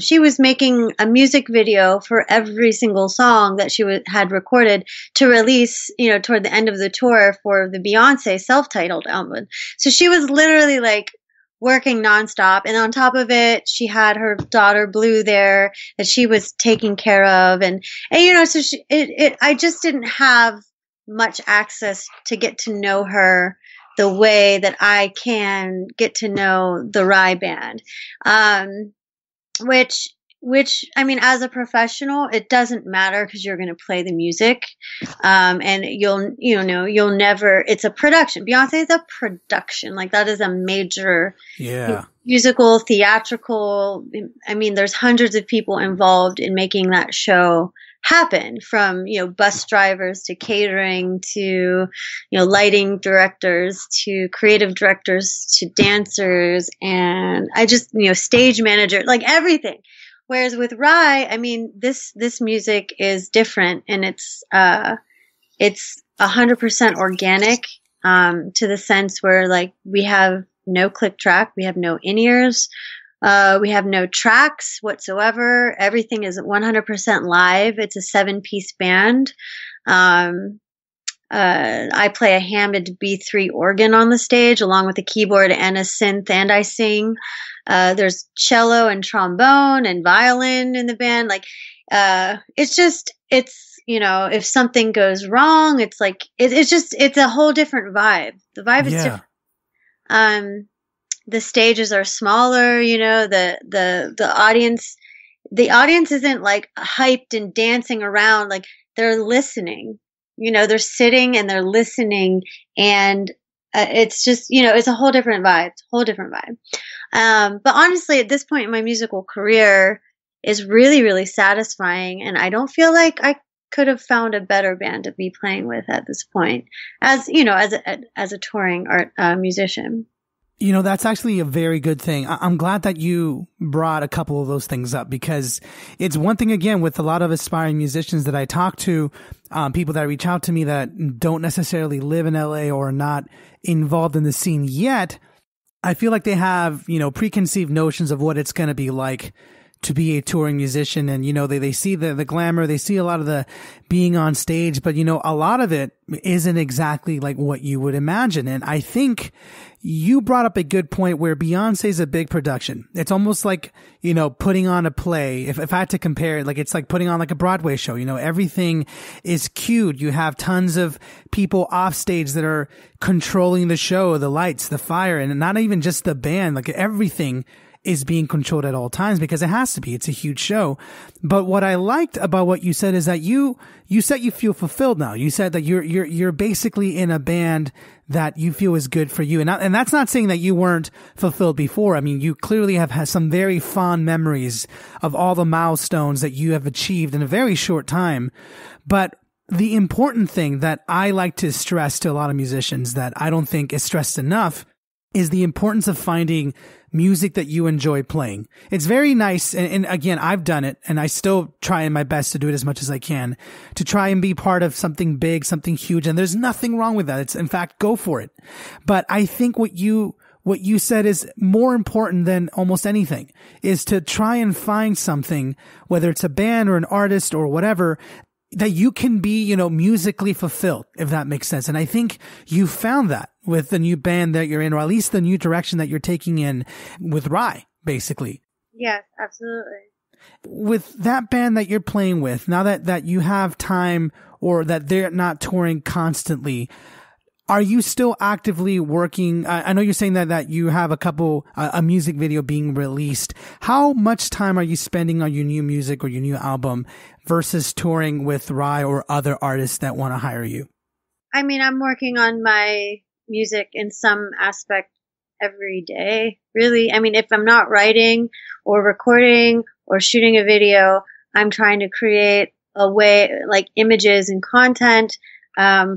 she was making a music video for every single song that she had recorded to release, you know, toward the end of the tour for the Beyonce self-titled album. So she was literally like working nonstop. And on top of it, she had her daughter Blue there that she was taking care of. And you know, so I just didn't have much access to get to know her the way that I can get to know the Rye band. Which, I mean, as a professional, it doesn't matter because you're going to play the music. And you'll never, it's a production. Beyonce is a production. Like, that is a major musical, theatrical. I mean, there's hundreds of people involved in making that show happen, from, you know, bus drivers to catering to, you know, lighting directors to creative directors to dancers. And I just, you know, stage manager, like everything. Whereas with Rye, I mean, this music is different, and it's 100% organic, to the sense where, like, we have no click track, we have no in-ears, we have no tracks whatsoever. Everything is 100% live. It's a 7-piece band. I play a Hammond B3 organ on the stage along with a keyboard and a synth, and I sing. There's cello and trombone and violin in the band. Like, it's, you know, if something goes wrong, it's like, it's a whole different vibe. The vibe is different. The stages are smaller, you know, the audience isn't like hyped and dancing around. Like, they're listening, you know, they're sitting and they're listening, and it's just, you know, it's a whole different vibe. But honestly, at this point in my musical career, is really, really satisfying. And I don't feel like I could have found a better band to be playing with at this point, as, you know, as a touring musician. You know, that's actually a very good thing. I'm glad that you brought a couple of those things up, because it's one thing, again, with a lot of aspiring musicians that I talk to, people that reach out to me that don't necessarily live in LA or are not involved in the scene yet. I feel like they have, you know, preconceived notions of what it's going to be like to be a touring musician. And, they see the glamour, they see a lot of the being on stage, but, a lot of it isn't exactly like what you would imagine. And I think you brought up a good point where Beyonce is a big production. It's almost like, putting on a play. If I had to compare it, like it's like putting on like a Broadway show, everything is cued. You have tons of people off stage that are controlling the show, the lights, the fire, and not even just the band, like everything is being controlled at all times because it has to be. It's a huge show. But what I liked about what you said is that you said you feel fulfilled now. You said that you're basically in a band that you feel is good for you. And that's not saying that you weren't fulfilled before. I mean, you clearly have had some very fond memories of all the milestones that you have achieved in a very short time. But the important thing that I like to stress to a lot of musicians that I don't think is stressed enough is the importance of finding music that you enjoy playing. It's very nice. And again, I've done it and I still try my best to do it as much as I can to try and be part of something big, something huge. And there's nothing wrong with that. It's in fact, go for it. But I think what you said is more important than almost anything is to try and find something, whether it's a band or an artist or whatever, that you can be, musically fulfilled, if that makes sense. And I think you found that with the new band that you're in, or at least the new direction that you're taking in with Rye, basically. Yes, absolutely. With that band that you're playing with, now that you have time or that they're not touring constantly, are you still actively working? I know you're saying that you have a music video being released. How much time are you spending on your new music or your new album versus touring with Rye or other artists that want to hire you? I mean, I'm working on my music in some aspect every day, really. I mean, if I'm not writing or recording or shooting a video, I'm trying to create a way, like images and content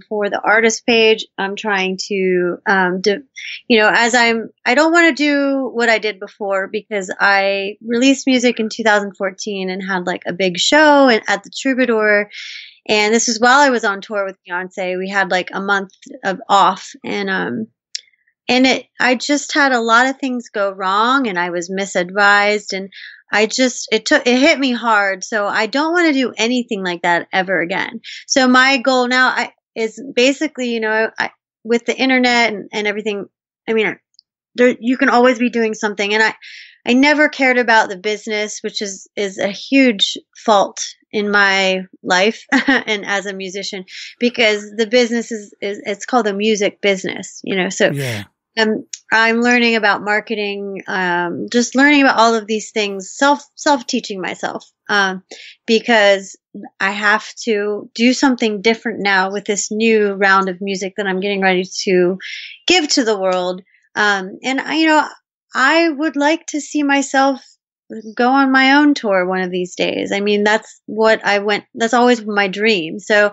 for the artist page. I'm trying to, I don't want to do what I did before because I released music in 2014 and had like a big show at the Troubadour. And this is while I was on tour with Beyonce. We had like a month of off I just had a lot of things go wrong and I was misadvised and it hit me hard. So I don't want to do anything like that ever again. So my goal now is basically, with the internet and everything, I mean, you can always be doing something. And I never cared about the business, which is a huge fault in my life and as a musician, because the business it's called a music business, so yeah. I'm learning about marketing, just learning about all of these things, self-teaching myself, because I have to do something different now with this new round of music that I'm getting ready to give to the world. I would like to see myself go on my own tour one of these days. I mean, that's always my dream. So,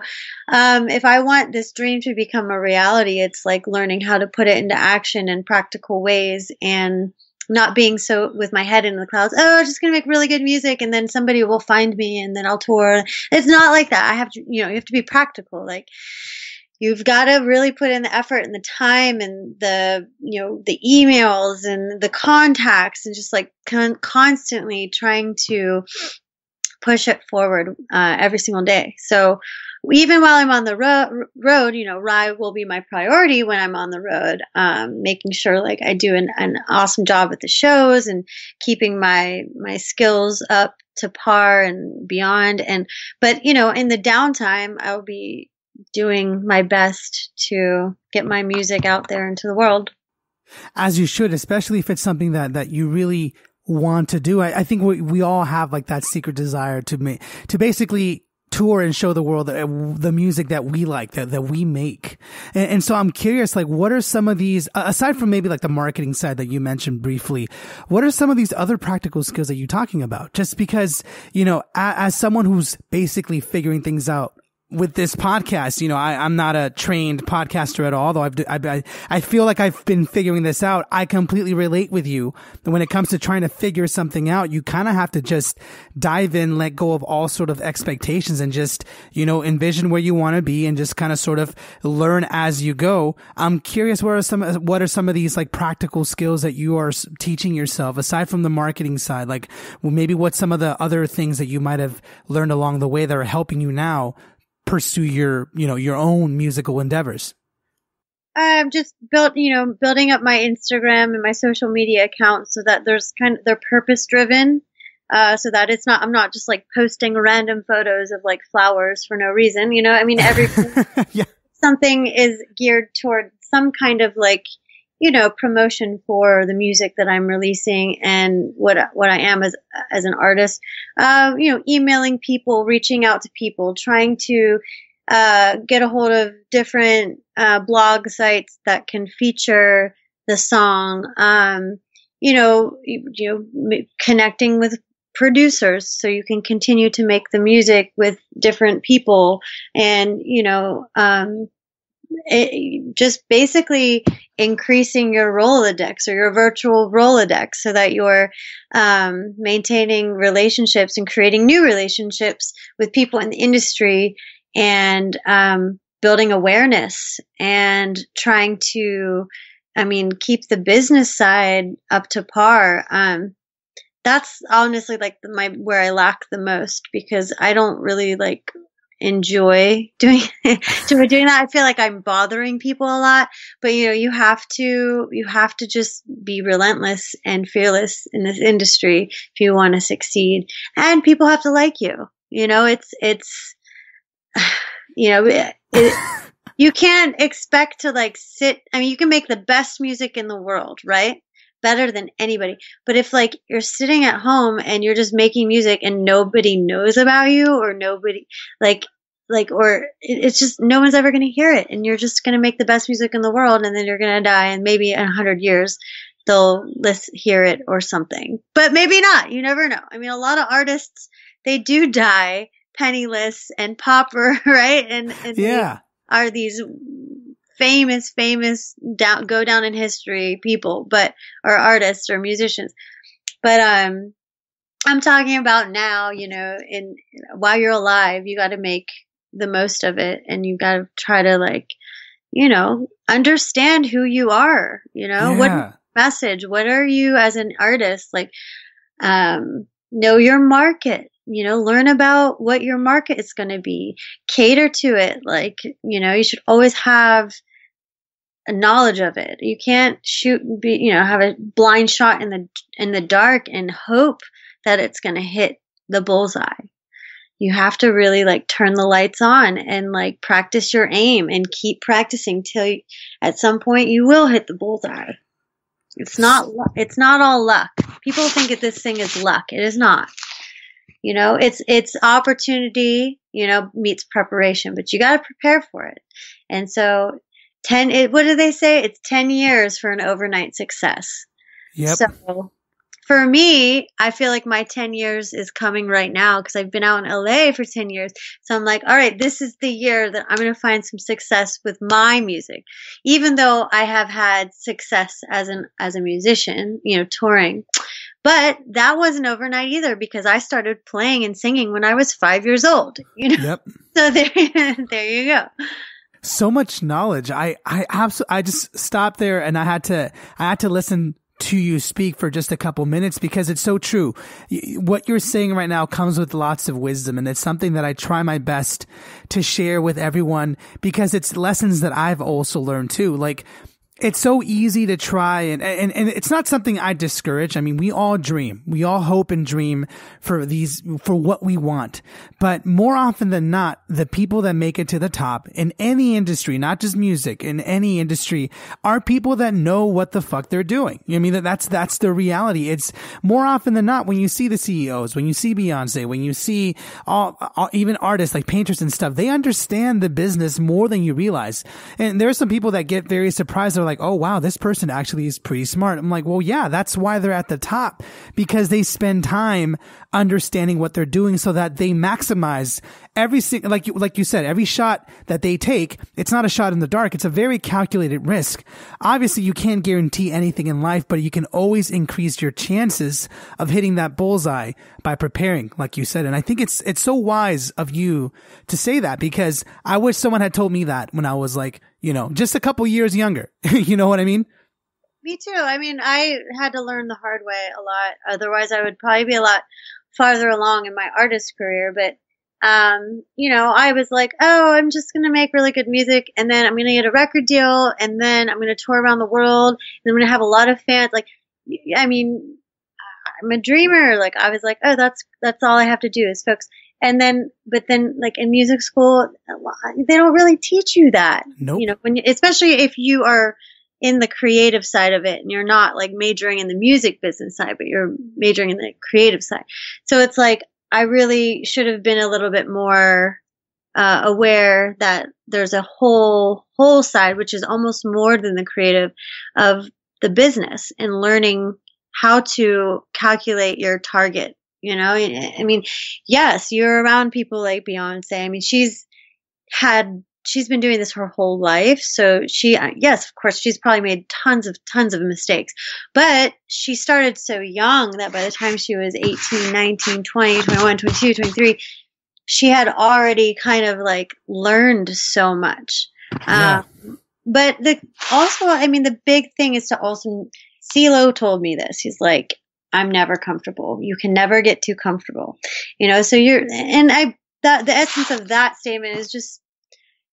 if I want this dream to become a reality, it's like learning how to put it into action in practical ways and not being so with my head in the clouds. Oh, I'm just going to make really good music and then somebody will find me and then I'll tour. It's not like that. I have to, you have to be practical. Like, you've got to really put in the effort and the time and the emails and the contacts and just like constantly trying to push it forward every single day. So even while I'm on the road, Rye will be my priority when I'm on the road, making sure like I do an awesome job at the shows and keeping my skills up to par and beyond. But in the downtime, I'll be doing my best to get my music out there into the world. As you should, especially if it's something that you really want to do. I think we all have like that secret desire to basically tour and show the world the music that we like, that we make. And so I'm curious, like, what are some of these, aside from maybe like the marketing side that you mentioned briefly, what are some of these other practical skills that you're talking about? Just because, as someone who's basically figuring things out with this podcast, I'm not a trained podcaster at all, though I feel like I've been figuring this out. I completely relate with you. When it comes to trying to figure something out, you kind of have to just dive in, let go of all sort of expectations and just, envision where you want to be and just kind of sort of learn as you go. I'm curious, what are some of these like practical skills that you are teaching yourself aside from the marketing side? Like, well, maybe what's some of the other things that you might have learned along the way that are helping you now pursue your own musical endeavors? Just building up my Instagram and my social media accounts so that they're purpose driven, so that I'm not just like posting random photos of like flowers for no reason. Every yeah. Something is geared toward some kind of like, promotion for the music that I'm releasing and what I am as an artist. Emailing people, reaching out to people, trying to get a hold of different blog sites that can feature the song. Connecting with producers so you can continue to make the music with different people, and just basically increasing your Rolodex or your virtual Rolodex so that you're maintaining relationships and creating new relationships with people in the industry, and building awareness and trying to, keep the business side up to par. That's honestly like where I lack the most, because I don't really like enjoy doing that. I feel like I'm bothering people a lot, but you have to just be relentless and fearless in this industry if you want to succeed, and people have to like you. You can't expect to like sit. You can make the best music in the world, right? Better than anybody. But if like you're sitting at home and you're just making music and nobody knows about you, or nobody it's just no one's ever going to hear it, and you're just going to make the best music in the world, and then you're going to die, and maybe in 100 years they'll hear it or something. But maybe not. You never know. A lot of artists, they do die penniless and pauper, right? And yeah, they are these famous go down in history people, or artists or musicians. But I'm talking about now, while you're alive, you got to make the most of it, and you got to try to understand who you are, what message, what are you as an artist, know your market, learn about what your market is going to be, cater to it. You should always have a knowledge of it. You can't have a blind shot in the dark and hope that it's going to hit the bullseye. You have to really turn the lights on and practice your aim and keep practicing till at some point you will hit the bullseye. It's not all luck. People think that this thing is luck. It is not. It's opportunity, meets preparation, but you got to prepare for it. And so what do they say? It's 10 years for an overnight success. Yep. So for me, I feel like my 10 years is coming right now, because I've been out in LA for 10 years. So I'm like, all right, this is the year that I'm going to find some success with my music. Even though I have had success as a musician, touring. But that wasn't overnight either, because I started playing and singing when I was 5 years old. Yep. So there you go. So much knowledge. I just stopped there, and I had to listen to you speak for just a couple minutes, because it's so true. What you're saying right now comes with lots of wisdom, and it's something that I try my best to share with everyone, because it's lessons that I've also learned too. It's so easy to try, and it's not something I discourage. We all dream. We all hope and dream for what we want. But more often than not, the people that make it to the top in any industry, not just music, in any industry, are people that know what the fuck they're doing. That's the reality. It's more often than not, when you see the CEOs, when you see Beyonce, when you see all even artists like painters and stuff, they understand the business more than you realize. And there are some people that get very surprised. They're like, oh, wow, this person actually is pretty smart. I'm like, well, yeah, that's why they're at the top, because they spend time understanding what they're doing so that they maximize every single, like you said, every shot that they take. It's not a shot in the dark. It's a very calculated risk. Obviously, you can't guarantee anything in life, but you can always increase your chances of hitting that bullseye by preparing, like you said. And I think it's so wise of you to say that, because I wish someone had told me that when I was like, just a couple years younger. You know what I mean? Me too. I mean, I had to learn the hard way a lot. Otherwise, I would probably be a lot farther along in my artist career. But, I was like, oh, I'm just going to make really good music. And then I'm going to get a record deal. And then I'm going to tour around the world. And I'm going to have a lot of fans. Like, I mean, I'm a dreamer. Like, I was like, oh, that's all I have to do is focus. But then like in music school, they don't really teach you that. Nope. Especially if you are in the creative side of it and you're not like majoring in the music business side, but you're majoring in the creative side. So it's like, I really should have been a little bit more aware that there's a whole side, which is almost more than the creative, of the business, and learning how to calculate your target. I mean, yes, you're around people like Beyonce. I mean, she's been doing this her whole life. So yes, of course, she's probably made tons of mistakes, but she started so young that by the time she was 18, 19, 20, 21, 22, 23, she had already kind of like learned so much. Yeah. But the big thing is to also, CeeLo told me this. He's like, I'm never comfortable. You can never get too comfortable, so the essence of that statement is just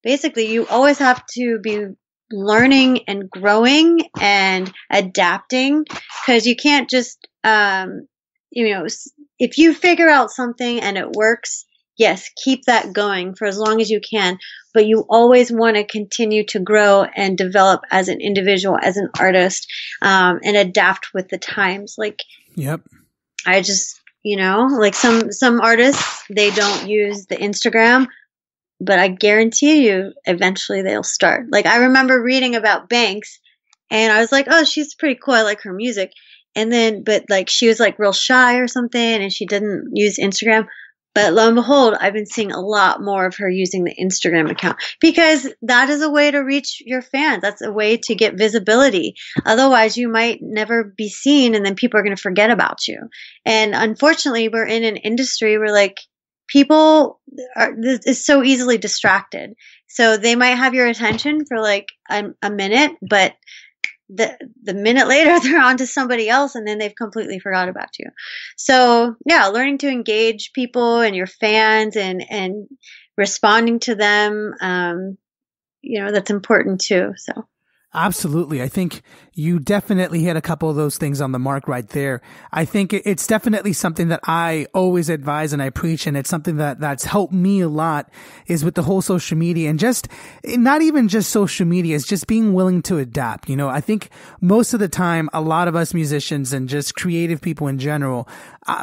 basically you always have to be learning and growing and adapting, because you can't just, if you figure out something and it works, yes, keep that going for as long as you can, but you always want to continue to grow and develop as an individual, as an artist, and adapt with the times. Like, yep. I just, like some artists, they don't use the Instagram, but I guarantee you eventually they'll start. Like, I remember reading about Banks and I was like, oh, she's pretty cool. I like her music. But like, she was like real shy or something and she didn't use Instagram. But lo and behold, I've been seeing a lot more of her using the Instagram account, because that is a way to reach your fans. That's a way to get visibility. Otherwise, you might never be seen, and then people are going to forget about you. And unfortunately, we're in an industry where like people is so easily distracted. So they might have your attention for like a minute, but the minute later they're on to somebody else and then they've completely forgot about you. So yeah, learning to engage people and your fans and responding to them, that's important too. So absolutely. I think you definitely hit a couple of those things on the mark right there. I think it's definitely something that I always advise and I preach, and it's something that's helped me a lot, is with the whole social media, and just not even just social media, it's just being willing to adapt. I think most of the time, a lot of us musicians and just creative people in general,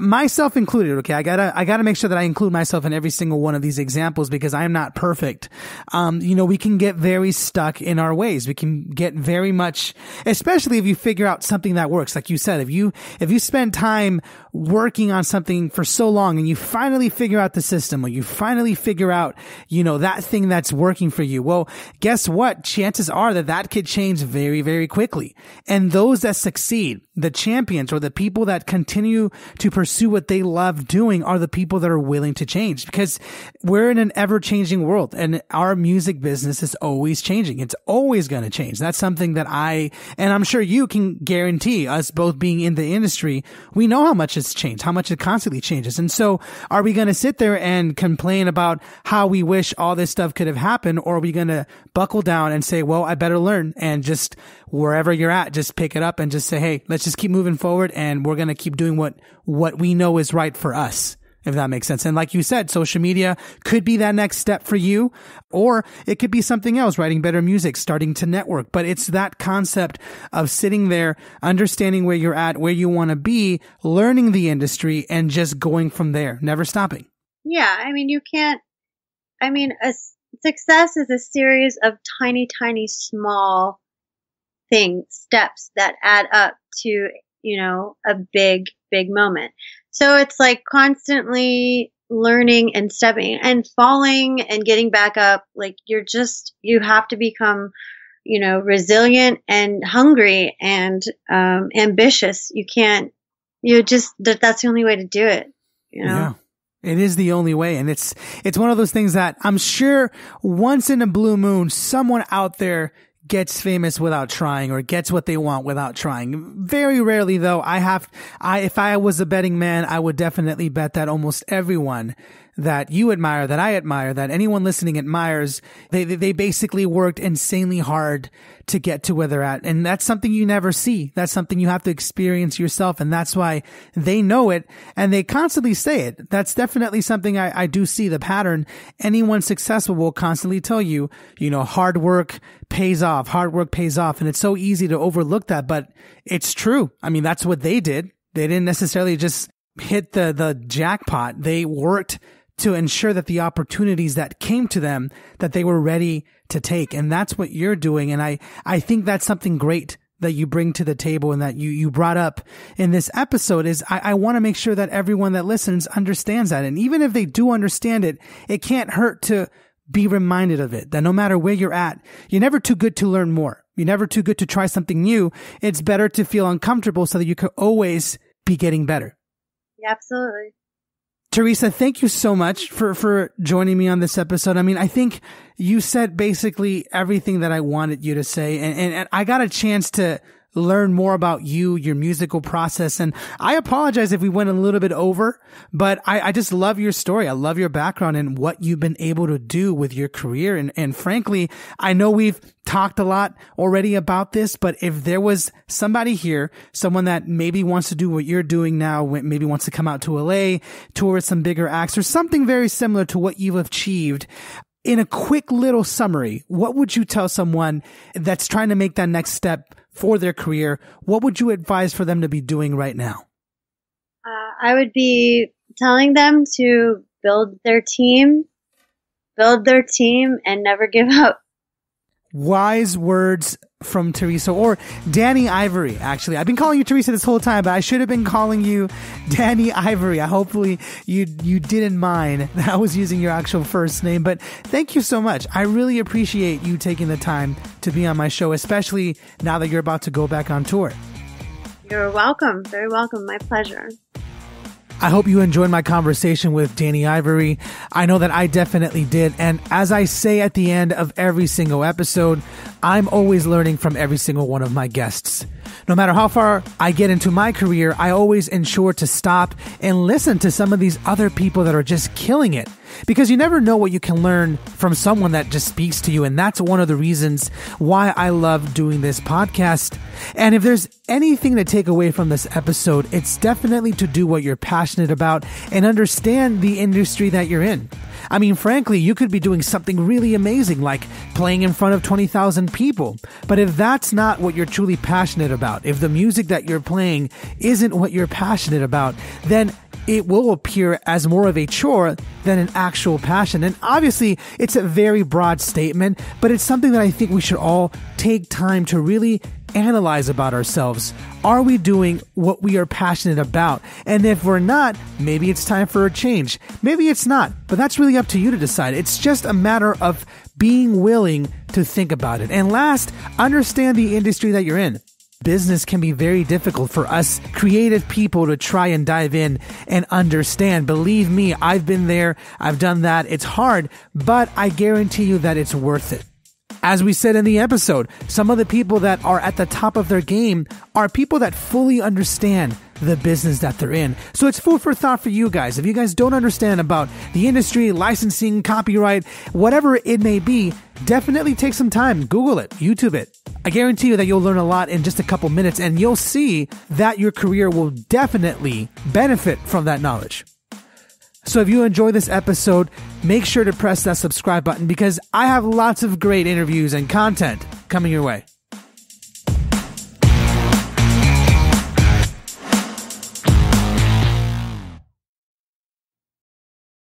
myself included, okay, I gotta make sure that I include myself in every single one of these examples, because I am not perfect. We can get very stuck in our ways. We can get very much, especially if you figure out something that works. Like you said, if you spend time working on something for so long and you finally figure out the system, or you finally figure out, that thing that's working for you, well, guess what? Chances are that could change very, very quickly. And those that succeed, the champions, or the people that continue to pursue what they love doing, are the people that are willing to change, because we're in an ever-changing world and our music business is always changing. It's always going to change. That's something that and I'm sure you can guarantee, us both being in the industry, we know how much it's changed, how much it constantly changes. And so are we going to sit there and complain about how we wish all this stuff could have happened? Or are we going to buckle down and say, well, I better learn, and just wherever you're at, just pick it up and just say, hey, let's just keep moving forward, and we're going to keep doing what we know is right for us, if that makes sense. And like you said, social media could be that next step for you, or it could be something else, writing better music, starting to network. But it's that concept of sitting there, understanding where you're at, where you want to be, learning the industry, and just going from there, never stopping. Yeah. I mean, a success is a series of tiny, tiny, small steps that add up to, a big, big moment. So it's like constantly learning and stepping and falling and getting back up. Like you have to become, resilient and hungry and ambitious. That's the only way to do it, Yeah. It is the only way. And it's one of those things that I'm sure once in a blue moon, someone out there gets famous without trying or gets what they want without trying. Very rarely though, if I was a betting man, I would definitely bet that almost everyone that you admire, that I admire, that anyone listening admires, they basically worked insanely hard to get to where they're at. And that's something you never see. That's something you have to experience yourself. And that's why they know it and they constantly say it. That's definitely something I do see the pattern. Anyone successful will constantly tell you, hard work pays off. Hard work pays off. And it's so easy to overlook that, but it's true. I mean, that's what they did. They didn't necessarily just hit the jackpot. They worked to ensure that the opportunities that came to them, that they were ready to take. And that's what you're doing. And I think that's something great that you bring to the table and that you brought up in this episode is I want to make sure that everyone that listens understands that. And even if they do understand it, it can't hurt to be reminded of it, that no matter where you're at, you're never too good to learn more. You're never too good to try something new. It's better to feel uncomfortable so that you could always be getting better. Yeah, absolutely. Teresa, thank you so much for joining me on this episode. I mean, I think you said basically everything that I wanted you to say, and I got a chance to learn more about you, your musical process. And I apologize if we went a little bit over, but I just love your story. I love your background and what you've been able to do with your career. And frankly, I know we've talked a lot already about this, but if there was somebody here, someone that maybe wants to do what you're doing now, maybe wants to come out to LA, tour with some bigger acts or something very similar to what you've achieved, in a quick little summary, what would you tell someone that's trying to make that next step for their career? What would you advise for them to be doing right now? I would be telling them to build their team and never give up. Wise words from Teresa, or DANiiVORY, actually. I've been calling you Teresa this whole time, but I should have been calling you DANiiVORY. Hopefully you didn't mind that I was using your actual first name, but thank you so much. I really appreciate you taking the time to be on my show, especially now that you're about to go back on tour. You're welcome. Very welcome. My pleasure. I hope you enjoyed my conversation with DANiiVORY. I know that I definitely did. And as I say at the end of every single episode, I'm always learning from every single one of my guests. No matter how far I get into my career, I always ensure to stop and listen to some of these other people that are just killing it. Because you never know what you can learn from someone that just speaks to you. And that's one of the reasons why I love doing this podcast. And if there's anything to take away from this episode, it's definitely to do what you're passionate about and understand the industry that you're in. I mean, frankly, you could be doing something really amazing, like playing in front of 20,000 people. But if that's not what you're truly passionate about, if the music that you're playing isn't what you're passionate about, then it will appear as more of a chore than an actual passion. And obviously, it's a very broad statement, but it's something that I think we should all take time to really analyze about ourselves. Are we doing what we are passionate about? And if we're not, maybe it's time for a change. Maybe it's not, but that's really up to you to decide. It's just a matter of being willing to think about it. And last, understand the industry that you're in. Business can be very difficult for us creative people to try and dive in and understand. Believe me, I've been there. I've done that. It's hard, but I guarantee you that it's worth it. As we said in the episode, some of the people that are at the top of their game are people that fully understand the business that they're in. So it's food for thought for you guys. If you guys don't understand about the industry, licensing, copyright, whatever it may be, definitely take some time. Google it, YouTube it. I guarantee you that you'll learn a lot in just a couple minutes, and you'll see that your career will definitely benefit from that knowledge. So if you enjoy this episode, make sure to press that subscribe button because I have lots of great interviews and content coming your way.